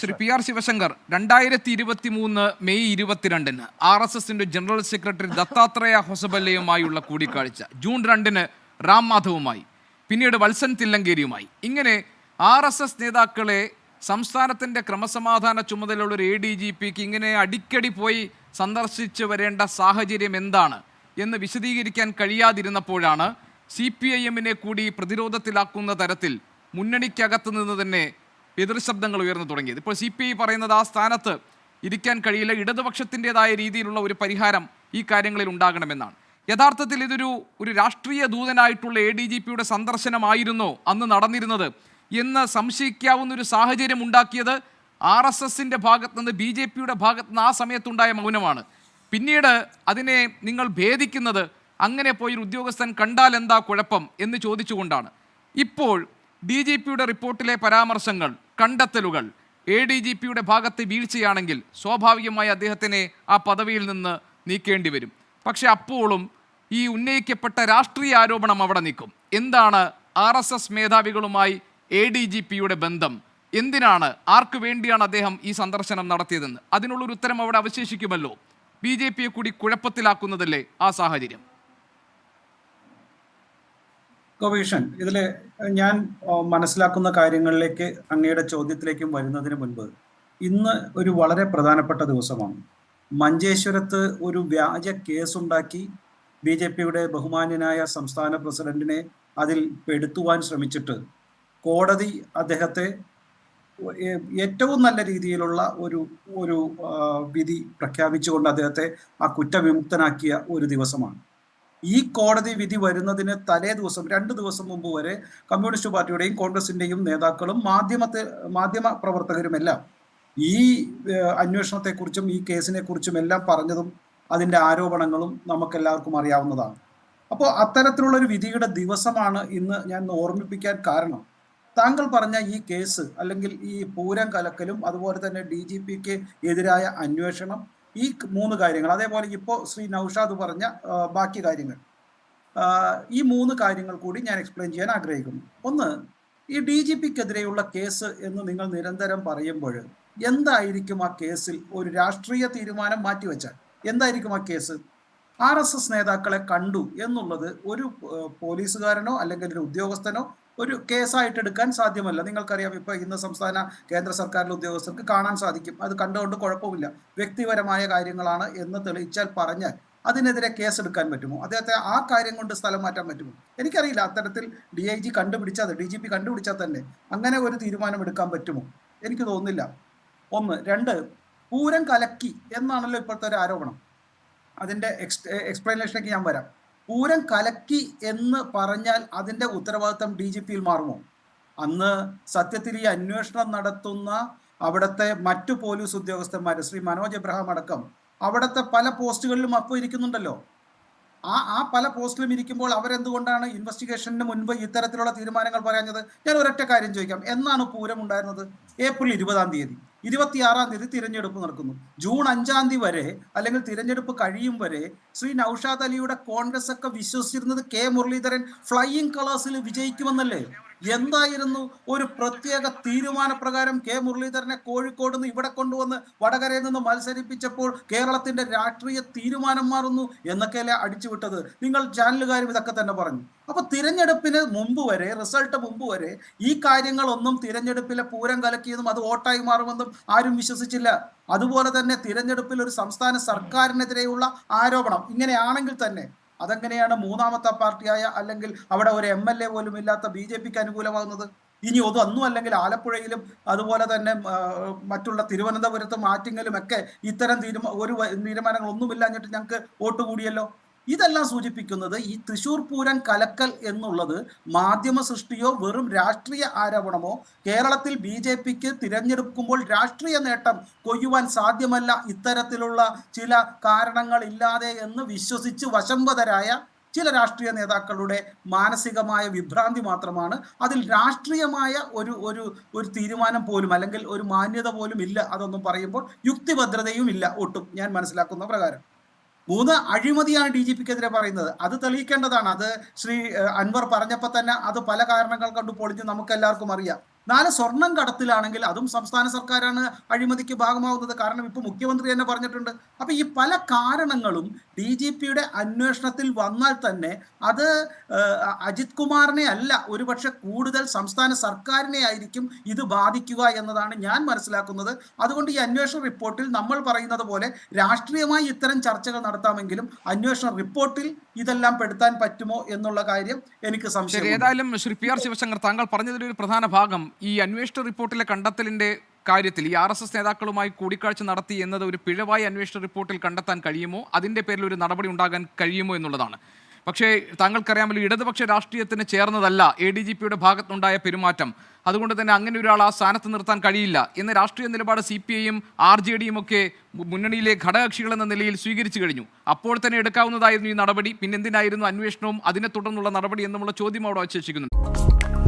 Shri P R Sivasankar 2023 May 22-ന് RSSന്റെ general secretary Dattatreya ഹൊസബല്ലയുമായുള്ള കൂടിക്കാഴ്ച, ജൂൺ 2-ന് റാം മാധവുമായി, പിന്നീട് വത്സൻ തില്ലങ്കേരിയുമായി. ഇങ്ങനെ RSS നേതാക്കളെ സംസ്ഥാനത്തിൻ്റെ ക്രമസമാധാന ചുമതലയുള്ള ഒരു ADGPക്ക് ഇങ്ങനെ അടിക്കടി പോയി സന്ദർശിച്ച് വരേണ്ട സാഹചര്യം എന്താണ് എന്ന് വിശദീകരിക്കാൻ കഴിയാതിരുന്നപ്പോഴാണ് CPIM-നെ കൂടി പ്രതിരോധത്തിലാക്കുന്ന തരത്തിൽ മുന്നണിക്കകത്ത് നിന്ന് തന്നെ എതിർശബ്ദങ്ങൾ ഉയർന്നു തുടങ്ങിയത്. ഇപ്പോൾ CPI പറയുന്നത് ആ സ്ഥാനത്ത് ഇരിക്കാൻ കഴിയില്ല, ഇടതുപക്ഷത്തിൻ്റെതായ രീതിയിലുള്ള ഒരു പരിഹാരം ഈ കാര്യങ്ങളിൽ ഉണ്ടാകണമെന്നാണ്. യഥാർത്ഥത്തിൽ ഇതൊരു രാഷ്ട്രീയ ദൂതനായിട്ടുള്ള ADGPയുടെ സന്ദർശനമായിരുന്നോ അന്ന് നടന്നിരുന്നത് എന്ന് സംശയിക്കാവുന്ന ഒരു സാഹചര്യം ഉണ്ടാക്കിയത് RSSന്റെ ഭാഗത്ത് നിന്ന്, BJPയുടെ ഭാഗത്ത് നിന്ന് ആ സമയത്തുണ്ടായ മൗനമാണ്. പിന്നീട് അതിനെ നിങ്ങൾ ഭേദിക്കുന്നത് അങ്ങനെ പോയൊരു ഉദ്യോഗസ്ഥൻ കണ്ടാൽ എന്താ കുഴപ്പം എന്ന് ചോദിച്ചുകൊണ്ടാണ്. ഇപ്പോൾ DGPയുടെ റിപ്പോർട്ടിലെ പരാമർശങ്ങൾ, കണ്ടെത്തലുകൾ ADGPയുടെ ഭാഗത്ത് വീഴ്ചയാണെങ്കിൽ സ്വാഭാവികമായി അദ്ദേഹത്തിനെ ആ പദവിയിൽ നിന്ന് നീക്കേണ്ടി വരും. പക്ഷെ അപ്പോഴും ഈ ഉന്നയിക്കപ്പെട്ട രാഷ്ട്രീയ ആരോപണം അവിടെ നിൽക്കും. എന്താണ് RSS മേധാവികളുമായി ADGPയുടെ ബന്ധം? എന്തിനാണ്, ആർക്ക് വേണ്ടിയാണ് അദ്ദേഹം ഈ സന്ദർശനം നടത്തിയതെന്ന് അതിനുള്ളൊരു ഉത്തരം അവിടെ അവശേഷിക്കുമല്ലോ. BJPയെ കൂടി കുഴപ്പത്തിലാക്കുന്നതല്ലേ ആ സാഹചര്യം? ഗോപീഷൻ, ഇതിൽ ഞാൻ മനസ്സിലാക്കുന്ന കാര്യങ്ങളിലേക്ക്, അങ്ങയുടെ ചോദ്യത്തിലേക്കും വരുന്നതിന് മുൻപ്, ഇന്ന് ഒരു വളരെ പ്രധാനപ്പെട്ട ദിവസമാണ്. മഞ്ചേശ്വരത്ത് ഒരു വ്യാജ കേസുണ്ടാക്കി BJPയുടെ ബഹുമാന്യനായ സംസ്ഥാന പ്രസിഡന്റിനെ അതിൽ പെടുത്തുവാൻ ശ്രമിച്ചിട്ട് കോടതി അദ്ദേഹത്തെ ഏറ്റവും നല്ല രീതിയിലുള്ള ഒരു വിധി പ്രഖ്യാപിച്ചുകൊണ്ട് അദ്ദേഹത്തെ ആ കുറ്റവിമുക്തനാക്കിയ ഒരു ദിവസമാണ്. ഈ കോടതി വിധി വരുന്നതിന് തലേ ദിവസം, 2 ദിവസം മുമ്പ് വരെ കമ്മ്യൂണിസ്റ്റ് പാർട്ടിയുടെയും കോൺഗ്രസിന്റെയും നേതാക്കളും മാധ്യമ പ്രവർത്തകരുമെല്ലാം ഈ അന്വേഷണത്തെക്കുറിച്ചും ഈ കേസിനെ കുറിച്ചും എല്ലാം പറഞ്ഞതും അതിൻ്റെ ആരോപണങ്ങളും നമുക്കെല്ലാവർക്കും അറിയാവുന്നതാണ്. അപ്പോൾ അത്തരത്തിലുള്ള ഒരു വിധിയുടെ ദിവസമാണ് ഇന്ന് ഞാൻ ഓർമ്മിപ്പിക്കാൻ കാരണം, താങ്കൾ പറഞ്ഞ ഈ കേസ്, അല്ലെങ്കിൽ ഈ പൂരം കലക്കലും അതുപോലെ തന്നെ DGPക്ക് എതിരായ അന്വേഷണം, ഈ 3 കാര്യങ്ങൾ, അതേപോലെ ഇപ്പോൾ ശ്രീ നൌഷാദ് പറഞ്ഞ ബാക്കി കാര്യങ്ങൾ, ഈ 3 കാര്യങ്ങൾ കൂടി ഞാൻ എക്സ്പ്ലെയിൻ ചെയ്യാൻ ആഗ്രഹിക്കുന്നു. ഒന്ന്, ഈ DGPക്കെതിരെയുള്ള കേസ് എന്ന് നിങ്ങൾ നിരന്തരം പറയുമ്പോൾ എന്തായിരിക്കും ആ കേസിൽ ഒരു രാഷ്ട്രീയ തീരുമാനം മാറ്റിവെച്ചാൽ എന്തായിരിക്കും ആ കേസ്? RSS നേതാക്കളെ കണ്ടു എന്നുള്ളത് ഒരു പോലീസുകാരനോ അല്ലെങ്കിൽ ഒരു ഉദ്യോഗസ്ഥനോ ഒരു കേസായിട്ട് എടുക്കാൻ സാധ്യമല്ല. നിങ്ങൾക്കറിയാം, ഇപ്പോൾ ഇന്ന് സംസ്ഥാന കേന്ദ്ര സർക്കാരിലെ ഉദ്യോഗസ്ഥർക്ക് കാണാൻ സാധിക്കും. അത് കണ്ടുകൊണ്ട് കുഴപ്പമില്ല, വ്യക്തിപരമായ കാര്യങ്ങളാണ് എന്ന് തെളിയിച്ചാൽ പറഞ്ഞാൽ അതിനെതിരെ കേസെടുക്കാൻ പറ്റുമോ? അദ്ദേഹത്തെ ആ കാര്യം കൊണ്ട് സ്ഥലം മാറ്റാൻ പറ്റുമോ? എനിക്കറിയില്ല. അത്തരത്തിൽ DIG കണ്ടുപിടിച്ചാൽ, DGP കണ്ടുപിടിച്ചാൽ തന്നെ അങ്ങനെ ഒരു തീരുമാനം എടുക്കാൻ പറ്റുമോ? എനിക്ക് തോന്നുന്നില്ല. 1. 2, പൂരം കലക്കി എന്നാണല്ലോ ഇപ്പോഴത്തെ ഒരു ആരോപണം. അതിൻ്റെ എക്സ്പ്ലനേഷനിലേക്ക് ഞാൻ വരാം. പൂരം കലക്കി എന്ന് പറഞ്ഞാൽ അതിൻ്റെ ഉത്തരവാദിത്തം DGPയിൽ മാറുമോ? അന്ന് സത്യത്തിൽ ഈ അന്വേഷണം നടത്തുന്ന അവിടുത്തെ മറ്റു പോലീസ് ഉദ്യോഗസ്ഥന്മാർ, ശ്രീ മനോജ് എബ്രഹാം അടക്കം, അവിടുത്തെ പല പോസ്റ്റുകളിലും അപ്പോൾ ഇരിക്കുന്നുണ്ടല്ലോ. ആ പല പോസ്റ്റിലും ഇരിക്കുമ്പോൾ അവരെന്തുകൊണ്ടാണ് ഇൻവെസ്റ്റിഗേഷന് മുൻപ് ഇത്തരത്തിലുള്ള തീരുമാനങ്ങൾ പറയാഞ്ഞത്? ഞാൻ ഒരൊറ്റ കാര്യം ചോദിക്കാം. എന്നാണ് പൂരം ഉണ്ടായിരുന്നത്? ഏപ്രിൽ 20-ാം തീയതി. 26-ാം തീയതി തിരഞ്ഞെടുപ്പ് നടക്കുന്നു. ജൂൺ 5-ാം തീയതി വരെ, അല്ലെങ്കിൽ തിരഞ്ഞെടുപ്പ് കഴിയും വരെ, ശ്രീ നൌഷാദ് അലിയുടെ കോൺഗ്രസ് ഒക്കെ വിശ്വസിച്ചിരുന്നത് K മുരളീധരൻ ഫ്ലൈയിങ് കളേഴ്സിൽ വിജയിക്കുമെന്നല്ലേ? എന്തായിരുന്നു ഒരു പ്രത്യേക തീരുമാനപ്രകാരം K മുരളീധരനെ കോഴിക്കോട് നിന്ന് ഇവിടെ കൊണ്ടുവന്ന് വടകരയിൽ നിന്ന് മത്സരിപ്പിച്ചപ്പോൾ കേരളത്തിന്റെ രാഷ്ട്രീയ തീരുമാനം മാറുന്നു എന്നൊക്കെയല്ലേ അടിച്ചുവിട്ടത്? നിങ്ങൾ ചാനലുകാരും ഇതൊക്കെ തന്നെ പറഞ്ഞു. അപ്പൊ തിരഞ്ഞെടുപ്പിന് മുമ്പ് വരെ, റിസൾട്ട് മുമ്പ് വരെ ഈ കാര്യങ്ങളൊന്നും തിരഞ്ഞെടുപ്പിലെ പൂരം കലക്കിയതും അത് വോട്ടായി മാറുമെന്നും ആരും വിശ്വസിച്ചില്ല. അതുപോലെ തന്നെ തിരഞ്ഞെടുപ്പിൽ ഒരു സംസ്ഥാന സർക്കാരിനെതിരെയുള്ള ആരോപണം ഇങ്ങനെയാണെങ്കിൽ തന്നെ അതെങ്ങനെയാണ് 3ാമത്തെ പാർട്ടിയായ, അല്ലെങ്കിൽ അവിടെ ഒരു MLA പോലും ഇല്ലാത്ത BJPക്ക് അനുകൂലമാകുന്നത്? ഇനി ഒന്നും അല്ലെങ്കിൽ ആലപ്പുഴയിലും അതുപോലെ തന്നെ മറ്റുള്ള തിരുവനന്തപുരത്തും ആറ്റിങ്ങലും ഒക്കെ ഇത്തരം തീരുമാനങ്ങളൊന്നുമില്ലാഞ്ഞിട്ട് ഞങ്ങൾക്ക് വോട്ട് കൂടിയല്ലോ. ഇതെല്ലാം സൂചിപ്പിക്കുന്നത് ഈ തൃശ്ശൂർ പൂരം കലക്കൽ എന്നുള്ളത് മാധ്യമ സൃഷ്ടിയോ വെറും രാഷ്ട്രീയ ആരോപണമോ, കേരളത്തിൽ BJPക്ക് തിരഞ്ഞെടുക്കുമ്പോൾ രാഷ്ട്രീയ നേട്ടം കൊയ്യുവാൻ സാധ്യമല്ല ഇത്തരത്തിലുള്ള ചില കാരണങ്ങളില്ലാതെ എന്ന് വിശ്വസിച്ച് വശംവദരായ ചില രാഷ്ട്രീയ നേതാക്കളുടെ മാനസികമായ വിഭ്രാന്തി മാത്രമാണ്. അതിൽ രാഷ്ട്രീയമായ ഒരു തീരുമാനം പോലും, അല്ലെങ്കിൽ ഒരു മാന്യത പോലും ഇല്ല. അതൊന്നും പറയുമ്പോൾ യുക്തിഭദ്രതയും ഇല്ല ഒട്ടും, ഞാൻ മനസ്സിലാക്കുന്ന പ്രകാരം. 3, അഴിമതിയാണ് DGPക്കെതിരെ പറയുന്നത്. അത് തെളിയിക്കേണ്ടതാണ്. അത് ശ്രീ അൻവർ പറഞ്ഞപ്പോൾ തന്നെ അത് പല കാരണങ്ങൾ കൊണ്ട് പൊളിഞ്ഞ് നമുക്ക് എല്ലാവർക്കും അറിയാം. സ്വർണം കടത്തിലാണെങ്കിൽ അതും സംസ്ഥാന സർക്കാരാണ് അഴിമതിക്ക് ഭാഗമാവുന്നത്. കാരണം ഇപ്പോൾ മുഖ്യമന്ത്രി തന്നെ പറഞ്ഞിട്ടുണ്ട്. അപ്പൊ ഈ പല കാരണങ്ങളും DGPയുടെ അന്വേഷണത്തിൽ വന്നാൽ തന്നെ അത് അജിത് കുമാറിനെ അല്ല, ഒരുപക്ഷെ കൂടുതൽ സംസ്ഥാന സർക്കാരിനെ ആയിരിക്കും ഇത് ബാധിക്കുക എന്നതാണ് ഞാൻ മനസ്സിലാക്കുന്നത്. അതുകൊണ്ട് ഈ അന്വേഷണ റിപ്പോർട്ടിൽ നമ്മൾ പറയുന്നത് പോലെ രാഷ്ട്രീയമായി ഇത്തരം ചർച്ചകൾ നടത്താമെങ്കിലും അന്വേഷണ റിപ്പോർട്ടിൽ ഇതെല്ലാം പെടുത്താൻ പറ്റുമോ എന്നുള്ള കാര്യം എനിക്ക് സംശയം. ഏതായാലും ശ്രീ PR ശിവശങ്കർ, താങ്കൾ പറഞ്ഞതിൽ ഒരു പ്രധാന ഭാഗം ഈ അന്വേഷണ റിപ്പോർട്ടിലെ കണ്ടെത്തലിന്റെ കാര്യത്തിൽ ഈ RSS നേതാക്കളുമായി കൂടിക്കാഴ്ച നടത്തി എന്നത് ഒരു പിഴവായി അന്വേഷണ റിപ്പോർട്ടിൽ കണ്ടെത്താൻ കഴിയുമോ, അതിന്റെ പേരിൽ ഒരു നടപടി ഉണ്ടാകാൻ കഴിയുമോ എന്നുള്ളതാണ്. പക്ഷേ താങ്കൾക്കറിയാമല്ലോ, ഇടതുപക്ഷ രാഷ്ട്രീയത്തിന് ചേർന്നതല്ല ADGPയുടെ ഭാഗത്തുണ്ടായ പെരുമാറ്റം. അതുകൊണ്ട് തന്നെ അങ്ങനെ ഒരാൾ ആ സ്ഥാനത്ത് നിർത്താൻ കഴിയില്ല എന്ന രാഷ്ട്രീയ നിലപാട് CPIയും RJDയും ഒക്കെ മുന്നണിയിലെ ഘടകകക്ഷികൾ എന്ന നിലയിൽ സ്വീകരിച്ചു കഴിഞ്ഞു. അപ്പോൾ തന്നെ എടുക്കാവുന്നതായിരുന്നു ഈ നടപടി. പിന്നെന്തിനായിരുന്നു അന്വേഷണവും അതിനെ തുടർന്നുള്ള നടപടി എന്നുമുള്ള ചോദ്യം അവിടെ അവശേഷിക്കുന്നുണ്ട്.